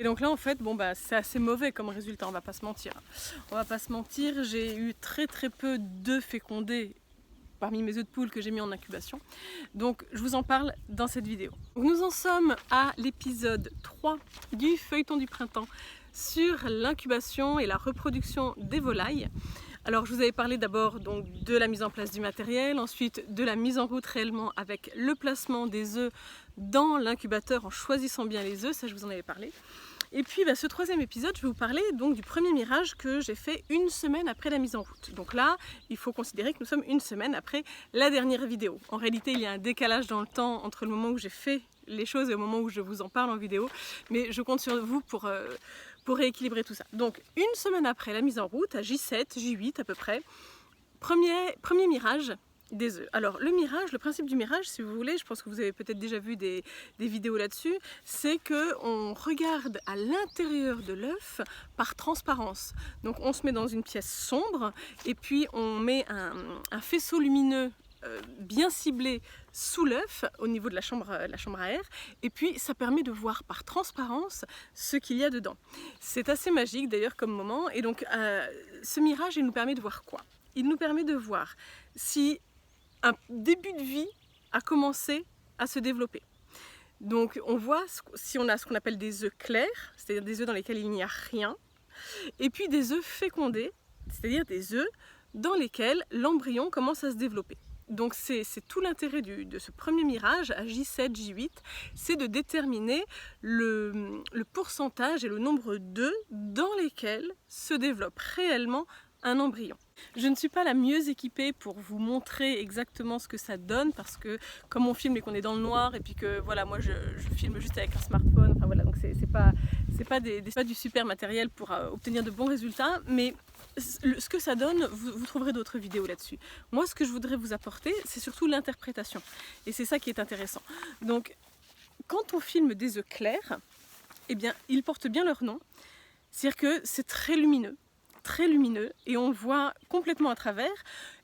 Et donc là en fait, bon bah c'est assez mauvais comme résultat, on va pas se mentir. On va pas se mentir, j'ai eu très peu d'œufs fécondés parmi mes œufs de poule que j'ai mis en incubation. Donc je vous en parle dans cette vidéo. Nous en sommes à l'épisode 3 du feuilleton du printemps sur l'incubation et la reproduction des volailles. Alors je vous avais parlé d'abord donc de la mise en place du matériel, ensuite de la mise en route réellement avec le placement des œufs dans l'incubateur en choisissant bien les œufs, ça je vous en avais parlé. Et puis ce troisième épisode, je vais vous parler donc du premier mirage que j'ai fait une semaine après la mise en route. Donc là, il faut considérer que nous sommes une semaine après la dernière vidéo. En réalité, il y a un décalage dans le temps entre le moment où j'ai fait les choses et au moment où je vous en parle en vidéo. Mais je compte sur vous pour rééquilibrer tout ça. Donc une semaine après la mise en route, à J7, J8 à peu près, premier mirage des œufs. Alors le mirage, le principe du mirage, si vous voulez, je pense que vous avez peut-être déjà vu des vidéos là-dessus, c'est qu'on regarde à l'intérieur de l'œuf par transparence. Donc on se met dans une pièce sombre et puis on met un faisceau lumineux bien ciblé sous l'œuf au niveau de la chambre à air, et puis ça permet de voir par transparence ce qu'il y a dedans. C'est assez magique d'ailleurs comme moment, et donc ce mirage il nous permet de voir quoi? Il nous permet de voir si un début de vie a commencé à se développer. Donc on voit si on a ce qu'on appelle des œufs clairs, c'est-à-dire des œufs dans lesquels il n'y a rien, et puis des œufs fécondés, c'est-à-dire des œufs dans lesquels l'embryon commence à se développer. Donc c'est tout l'intérêt de ce premier mirage à J7, J8, c'est de déterminer le pourcentage et le nombre d'œufs dans lesquels se développe réellement un embryon. Je ne suis pas la mieux équipée pour vous montrer exactement ce que ça donne, parce que comme on filme et qu'on est dans le noir, et puis que voilà, moi je filme juste avec un smartphone, enfin voilà, donc c'est pas du super matériel pour obtenir de bons résultats, mais ce que ça donne, vous trouverez d'autres vidéos là-dessus. Moi, ce que je voudrais vous apporter, c'est surtout l'interprétation, et c'est ça qui est intéressant. Donc, quand on filme des œufs clairs, eh bien, ils portent bien leur nom, c'est-à-dire que c'est très lumineux, et on voit complètement à travers,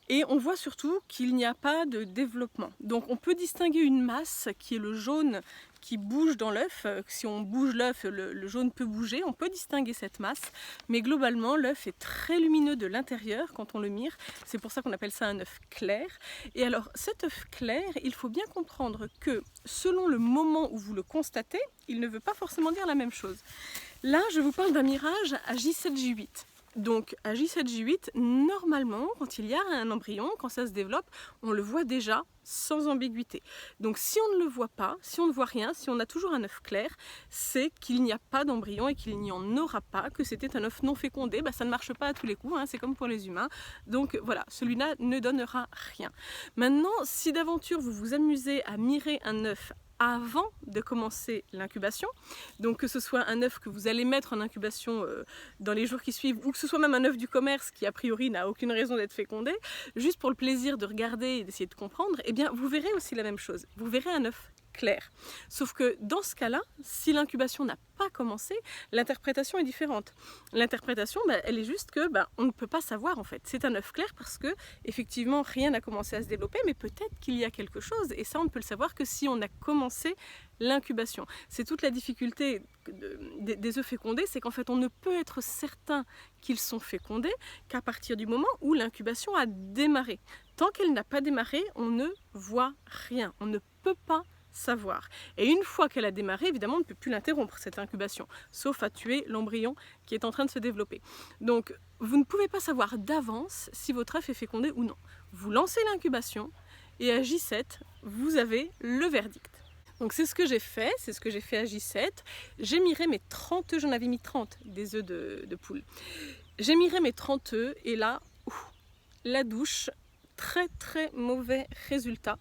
et on voit surtout qu'il n'y a pas de développement. Donc on peut distinguer une masse qui est le jaune qui bouge dans l'œuf. Si on bouge l'œuf, le jaune peut bouger, on peut distinguer cette masse, mais globalement l'œuf est très lumineux de l'intérieur quand on le mire, c'est pour ça qu'on appelle ça un œuf clair. Et alors cet œuf clair, il faut bien comprendre que selon le moment où vous le constatez, il ne veut pas forcément dire la même chose. Là je vous parle d'un mirage à J7, J8. Donc à J7, J8, normalement, quand il y a un embryon, quand ça se développe, on le voit déjà sans ambiguïté. Donc si on ne le voit pas, si on ne voit rien, si on a toujours un œuf clair, c'est qu'il n'y a pas d'embryon et qu'il n'y en aura pas, que c'était un œuf non fécondé. Ça ne marche pas à tous les coups, hein, c'est comme pour les humains. Donc voilà, celui-là ne donnera rien. Maintenant, si d'aventure vous vous amusez à mirer un œuf avant de commencer l'incubation, donc que ce soit un œuf que vous allez mettre en incubation dans les jours qui suivent, ou que ce soit même un œuf du commerce qui a priori n'a aucune raison d'être fécondé, juste pour le plaisir de regarder et d'essayer de comprendre, eh bien vous verrez aussi la même chose, vous verrez un œuf clair. Sauf que dans ce cas-là, si l'incubation n'a pas commencé, l'interprétation est différente. L'interprétation, elle est juste que on ne peut pas savoir en fait. C'est un œuf clair parce que effectivement rien n'a commencé à se développer, mais peut-être qu'il y a quelque chose, et ça on ne peut le savoir que si on a commencé l'incubation. C'est toute la difficulté des œufs fécondés, c'est qu'en fait on ne peut être certain qu'ils sont fécondés qu'à partir du moment où l'incubation a démarré. Tant qu'elle n'a pas démarré, on ne voit rien, on ne peut pas savoir. Et une fois qu'elle a démarré, évidemment, on ne peut plus l'interrompre, cette incubation, sauf à tuer l'embryon qui est en train de se développer. Donc, vous ne pouvez pas savoir d'avance si votre œuf est fécondé ou non. Vous lancez l'incubation, et à J7, vous avez le verdict. Donc c'est ce que j'ai fait, à J7. J'ai miré mes 30 œufs, j'en avais mis 30 des œufs de poule. J'ai miré mes 30 œufs, et là, la douche, très mauvais résultat.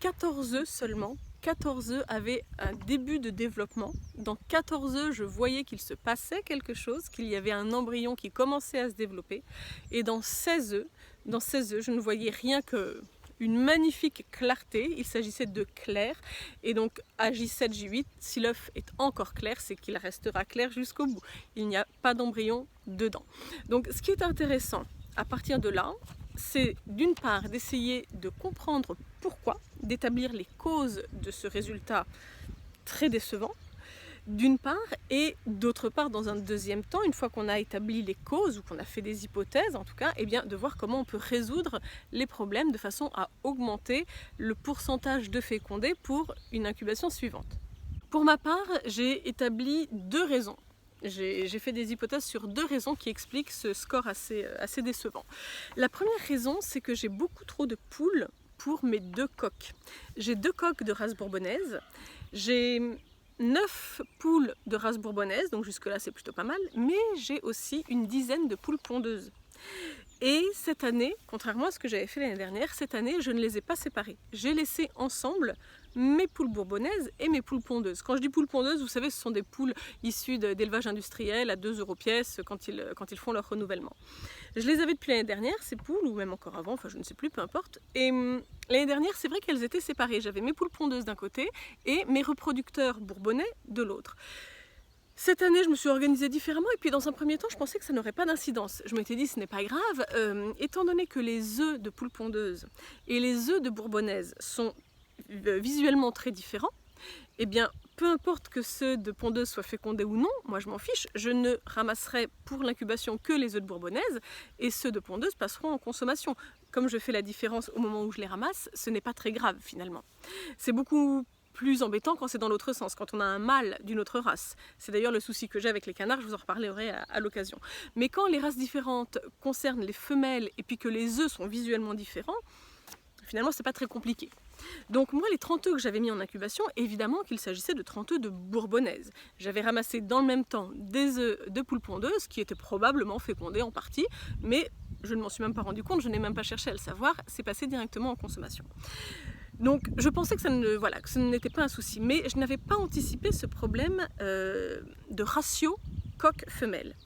14 œufs seulement. 14 œufs avaient un début de développement. Dans 14 œufs, je voyais qu'il se passait quelque chose, qu'il y avait un embryon qui commençait à se développer. Et dans 16 œufs, je ne voyais rien que une magnifique clarté. Il s'agissait de clair. Et donc à J7, J8, si l'œuf est encore clair, c'est qu'il restera clair jusqu'au bout. Il n'y a pas d'embryon dedans. Donc ce qui est intéressant à partir de là, c'est d'une part d'essayer de comprendre pourquoi, d'établir les causes de ce résultat très décevant, d'une part, et d'autre part, dans un deuxième temps, une fois qu'on a établi les causes ou qu'on a fait des hypothèses en tout cas, eh bien, de voir comment on peut résoudre les problèmes de façon à augmenter le pourcentage de fécondés pour une incubation suivante. Pour ma part, j'ai établi 2 raisons. J'ai fait des hypothèses sur 2 raisons qui expliquent ce score assez décevant. La première raison, c'est que j'ai beaucoup trop de poules pour mes 2 coques. J'ai 2 coques de race bourbonnaise, j'ai 9 poules de race bourbonnaise, donc jusque-là c'est plutôt pas mal, mais j'ai aussi une dizaine de poules pondeuses. Et cette année, contrairement à ce que j'avais fait l'année dernière, cette année je ne les ai pas séparées. J'ai laissé ensemble mes poules bourbonnaises et mes poules pondeuses. Quand je dis poules pondeuses, vous savez, ce sont des poules issues d'élevage industriel à 2 € pièce quand ils font leur renouvellement. Je les avais depuis l'année dernière, ces poules, ou même encore avant, enfin je ne sais plus, peu importe. Et l'année dernière, c'est vrai qu'elles étaient séparées. J'avais mes poules pondeuses d'un côté et mes reproducteurs bourbonnais de l'autre. Cette année, je me suis organisée différemment et puis dans un premier temps, je pensais que ça n'aurait pas d'incidence. Je m'étais dit, ce n'est pas grave, étant donné que les œufs de poules pondeuses et les œufs de bourbonnaises sont visuellement très différents, eh bien, peu importe que ceux de pondeuse soient fécondés ou non, moi je m'en fiche, je ne ramasserai pour l'incubation que les œufs de bourbonnaise et ceux de pondeuse passeront en consommation. Comme je fais la différence au moment où je les ramasse, ce n'est pas très grave finalement. C'est beaucoup plus embêtant quand c'est dans l'autre sens, quand on a un mâle d'une autre race. C'est d'ailleurs le souci que j'ai avec les canards, je vous en reparlerai à l'occasion. Mais quand les races différentes concernent les femelles et puis que les œufs sont visuellement différents, finalement c'est pas très compliqué. Donc moi les 30 œufs que j'avais mis en incubation, évidemment qu'il s'agissait de 30 œufs de bourbonnaise. J'avais ramassé dans le même temps des œufs de poules pondeuses qui étaient probablement fécondés en partie, mais je ne m'en suis même pas rendu compte, je n'ai même pas cherché à le savoir, c'est passé directement en consommation. Donc je pensais que ce n'était pas un souci, mais je n'avais pas anticipé ce problème de ratio coq-femelle.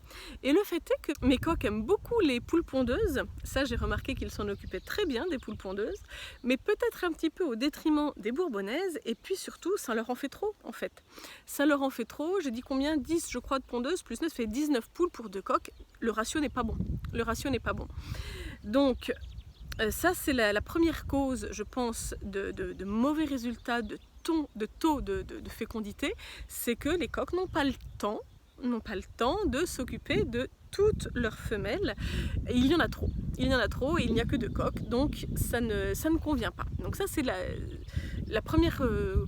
Et le fait est que mes coqs aiment beaucoup les poules pondeuses, ça j'ai remarqué qu'ils s'en occupaient très bien des poules pondeuses, mais peut-être un petit peu au détriment des bourbonnaises, et puis surtout ça leur en fait trop en fait. Ça leur en fait trop, j'ai dit combien, 10 je crois de pondeuses, plus 9 fait 19 poules pour 2 coqs, le ratio n'est pas bon. Le ratio n'est pas bon. Donc ça c'est la première cause, je pense, de mauvais résultats, de taux de fécondité, c'est que les coqs n'ont pas le temps de s'occuper de toutes leurs femelles. Et il y en a trop et il n'y a que 2 coqs, donc ça ne convient pas. Donc ça c'est la première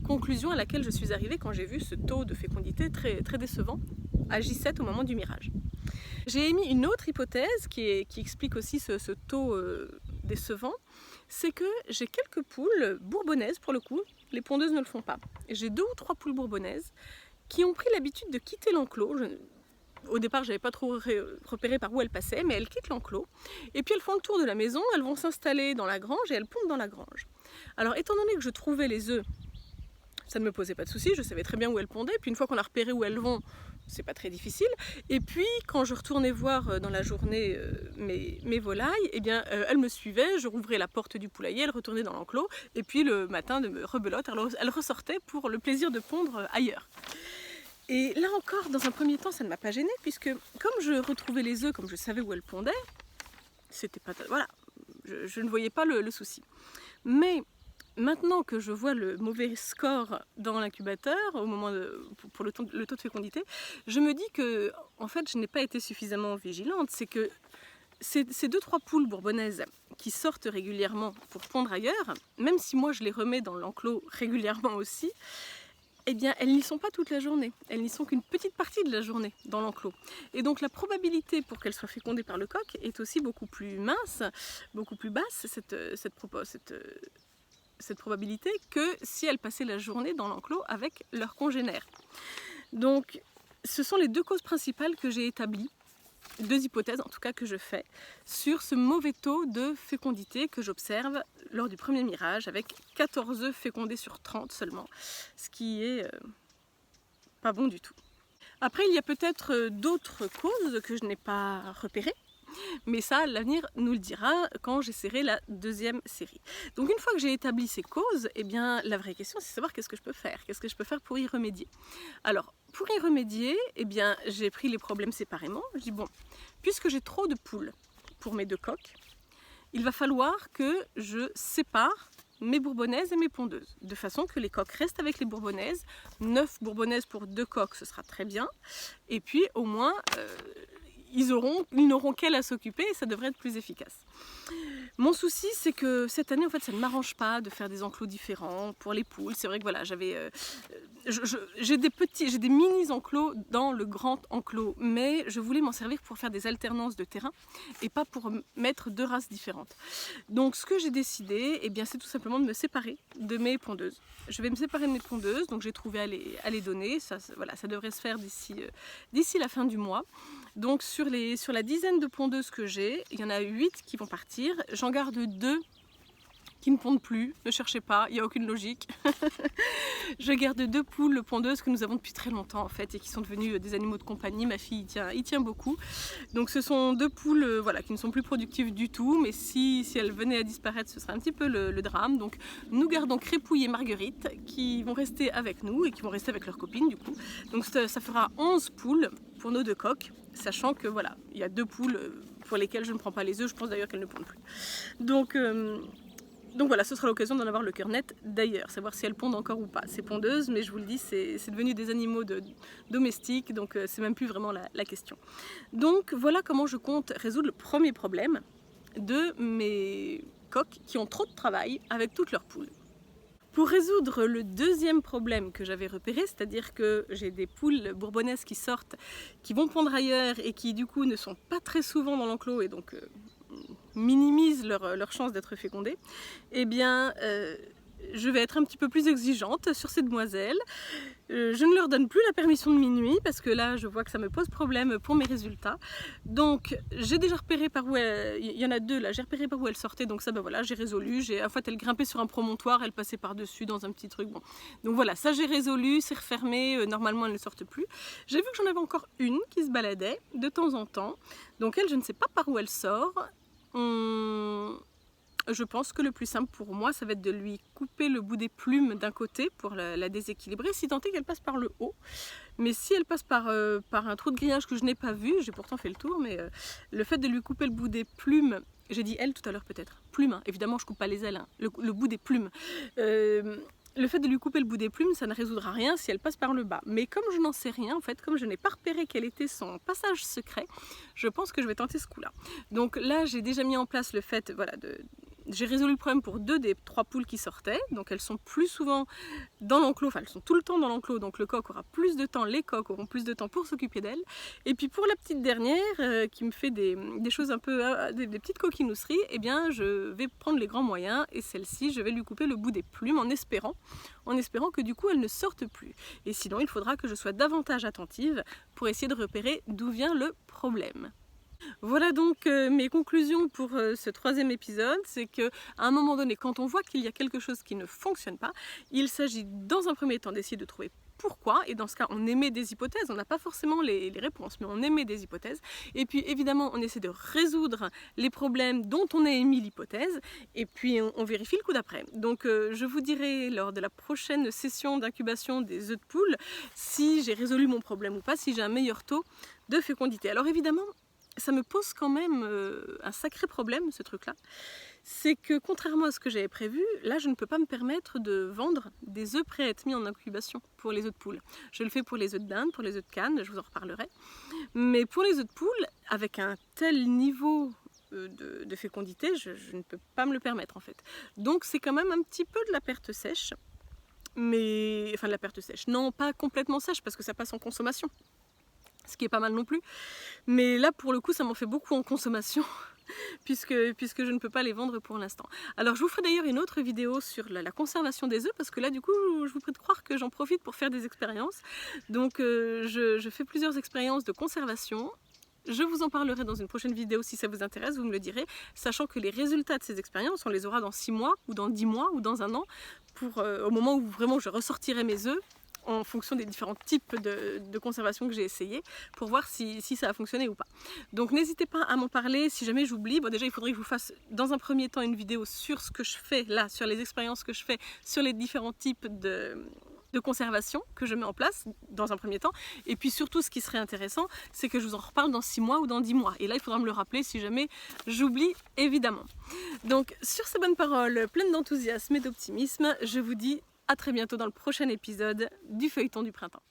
conclusion à laquelle je suis arrivée quand j'ai vu ce taux de fécondité très, très décevant à J7 au moment du mirage. J'ai émis une autre hypothèse qui explique aussi ce taux décevant, c'est que j'ai quelques poules bourbonnaises pour le coup, les pondeuses ne le font pas. J'ai 2 ou 3 poules bourbonnaises qui ont pris l'habitude de quitter l'enclos. Au départ, je n'avais pas trop repéré par où elles passaient, mais elles quittent l'enclos. Et puis elles font le tour de la maison, elles vont s'installer dans la grange et elles pondent dans la grange. Alors étant donné que je trouvais les œufs, ça ne me posait pas de soucis, je savais très bien où elles pondaient. Puis une fois qu'on a repéré où elles vont, c'est pas très difficile. Et puis quand je retournais voir dans la journée mes volailles, eh bien elles me suivaient, je rouvrais la porte du poulailler, elles retournaient dans l'enclos, et puis le matin de rebelote, elles ressortaient pour le plaisir de pondre ailleurs. Et là encore, dans un premier temps, ça ne m'a pas gênée, puisque comme je retrouvais les œufs, comme je savais où elles pondaient, c'était pas... Voilà, je ne voyais pas le souci. Mais maintenant que je vois le mauvais score dans l'incubateur, au moment pour le taux de fécondité, je me dis que, en fait, je n'ai pas été suffisamment vigilante. C'est que ces 2-3 poules bourbonnaises qui sortent régulièrement pour pondre ailleurs, même si moi je les remets dans l'enclos régulièrement aussi, eh bien, elles n'y sont pas toute la journée. Elles n'y sont qu'une petite partie de la journée dans l'enclos. Et donc la probabilité pour qu'elles soient fécondées par le coq est aussi beaucoup plus mince, beaucoup plus basse, cette probabilité, que si elles passaient la journée dans l'enclos avec leurs congénères. Donc ce sont les 2 causes principales que j'ai établies, 2 hypothèses en tout cas que je fais, sur ce mauvais taux de fécondité que j'observe lors du premier mirage, avec 14 œufs fécondés sur 30 seulement, ce qui est pas bon du tout. Après, il y a peut-être d'autres causes que je n'ai pas repérées, mais ça, l'avenir nous le dira quand j'essaierai la 2e série. Donc une fois que j'ai établi ces causes, eh bien, la vraie question, c'est de savoir qu'est-ce que je peux faire. Qu'est-ce que je peux faire pour y remédier? Alors, pour y remédier, eh bien, j'ai pris les problèmes séparément. Je dis, bon, puisque j'ai trop de poules pour mes 2 coqs, il va falloir que je sépare mes bourbonnaises et mes pondeuses, de façon que les coques restent avec les bourbonnaises. 9 bourbonnaises pour 2 coques, ce sera très bien. Et puis au moins, ils n'auront qu'elles à s'occuper et ça devrait être plus efficace. Mon souci, c'est que cette année, en fait, ça ne m'arrange pas de faire des enclos différents pour les poules. C'est vrai que voilà, j'ai des mini enclos dans le grand enclos, mais je voulais m'en servir pour faire des alternances de terrain et pas pour mettre 2 races différentes. Donc, ce que j'ai décidé, eh bien, c'est tout simplement de me séparer de mes pondeuses. Je vais me séparer de mes pondeuses, donc j'ai trouvé à les donner. Voilà, ça devrait se faire d'ici la fin du mois. Donc sur la dizaine de pondeuses que j'ai, il y en a 8 qui vont partir. J'en garde 2 qui ne pondent plus, ne cherchez pas, il n'y a aucune logique. Je garde 2 poules pondeuses que nous avons depuis très longtemps en fait et qui sont devenues des animaux de compagnie. Ma fille y tient beaucoup. Donc ce sont 2 poules voilà, qui ne sont plus productives du tout, mais si elles venaient à disparaître, ce serait un petit peu le drame. Donc nous gardons Crépouille et Marguerite qui vont rester avec nous et qui vont rester avec leurs copines du coup. Donc ça fera 11 poules pour nos 2 coques, sachant que voilà, il y a 2 poules pour lesquelles je ne prends pas les œufs, je pense d'ailleurs qu'elles ne pondent plus. Donc voilà, ce sera l'occasion d'en avoir le cœur net d'ailleurs, savoir si elles pondent encore ou pas. Ces pondeuses, mais je vous le dis, c'est devenu des animaux domestiques, donc c'est même plus vraiment la question. Donc voilà comment je compte résoudre le premier problème de mes coques qui ont trop de travail avec toutes leurs poules. Pour résoudre le deuxième problème que j'avais repéré, c'est-à-dire que j'ai des poules bourbonnaises qui sortent, qui vont pondre ailleurs et qui du coup ne sont pas très souvent dans l'enclos et donc minimisent leur chance d'être fécondées, eh bien je vais être un petit peu plus exigeante sur ces demoiselles. Je ne leur donne plus la permission de minuit parce que là je vois que ça me pose problème pour mes résultats. Donc j'ai déjà repéré par où il y en a 2 là, j'ai repéré par où elles sortaient, donc ça ben voilà, j'ai résolu. En fait elles grimpaient sur un promontoire, elles passaient par-dessus dans un petit truc. Bon. Donc voilà, ça j'ai résolu, c'est refermé, normalement elles ne sortent plus. J'ai vu que j'en avais encore une qui se baladait de temps en temps, donc elle je ne sais pas par où elle sort. Je pense que le plus simple pour moi, ça va être de lui couper le bout des plumes d'un côté pour la déséquilibrer, si tant est qu'elle passe par le haut. Mais si elle passe par un trou de grillage que je n'ai pas vu, j'ai pourtant fait le tour, mais le fait de lui couper le bout des plumes, j'ai dit elle tout à l'heure peut-être, plumes, hein. Évidemment je coupe pas les ailes, hein. Le bout des plumes. Le fait de lui couper le bout des plumes, ça ne résoudra rien si elle passe par le bas. Mais comme je n'en sais rien, en fait, comme je n'ai pas repéré quel était son passage secret, je pense que je vais tenter ce coup-là. Donc là, j'ai déjà mis en place le fait, voilà, j'ai résolu le problème pour 2 des 3 poules qui sortaient. Donc elles sont plus souvent dans l'enclos, enfin elles sont tout le temps dans l'enclos, donc le coq aura plus de temps, les coqs auront plus de temps pour s'occuper d'elles. Et puis pour la petite dernière, qui me fait des choses un peu, des petites coquinousseries, eh bien je vais prendre les grands moyens et celle-ci, je vais lui couper le bout des plumes en espérant que du coup elle ne sorte plus. Et sinon il faudra que je sois davantage attentive pour essayer de repérer d'où vient le problème. Voilà donc mes conclusions pour ce 3e épisode, c'est qu'à un moment donné, quand on voit qu'il y a quelque chose qui ne fonctionne pas, il s'agit dans un premier temps d'essayer de trouver pourquoi, et dans ce cas on émet des hypothèses, on n'a pas forcément les réponses, mais on émet des hypothèses, et puis évidemment on essaie de résoudre les problèmes dont on a émis l'hypothèse, et puis on vérifie le coup d'après. Donc je vous dirai lors de la prochaine session d'incubation des œufs de poule si j'ai résolu mon problème ou pas, si j'ai un meilleur taux de fécondité. Alors évidemment, ça me pose quand même un sacré problème, ce truc-là. C'est que contrairement à ce que j'avais prévu, là je ne peux pas me permettre de vendre des œufs prêts à être mis en incubation pour les œufs de poule. Je le fais pour les œufs de dinde, pour les œufs de canne, je vous en reparlerai. Mais pour les œufs de poule, avec un tel niveau de fécondité, je ne peux pas me le permettre en fait. Donc c'est quand même un petit peu de la perte sèche. Mais, enfin de la perte sèche, non pas complètement sèche parce que ça passe en consommation. Ce qui est pas mal non plus, mais là pour le coup ça m'en fait beaucoup en consommation puisque je ne peux pas les vendre pour l'instant. Alors je vous ferai d'ailleurs une autre vidéo sur la conservation des œufs parce que là du coup je vous prie de croire que j'en profite pour faire des expériences. Donc je fais plusieurs expériences de conservation. Je vous en parlerai dans une prochaine vidéo si ça vous intéresse, vous me le direz, sachant que les résultats de ces expériences, on les aura dans 6 mois ou dans 10 mois ou dans un an, au moment où vraiment je ressortirai mes œufs, en fonction des différents types de conservation que j'ai essayé pour voir si ça a fonctionné ou pas. Donc n'hésitez pas à m'en parler si jamais j'oublie. Bon déjà il faudrait que je vous fasse dans un premier temps une vidéo sur ce que je fais là, sur les expériences que je fais, sur les différents types de conservation que je mets en place dans un premier temps. Et puis surtout, ce qui serait intéressant, c'est que je vous en reparle dans 6 mois ou dans 10 mois. Et là, il faudra me le rappeler si jamais j'oublie, évidemment. Donc, sur ces bonnes paroles pleines d'enthousiasme et d'optimisme, je vous dis à très bientôt dans le prochain épisode du Feuilleton du Printemps.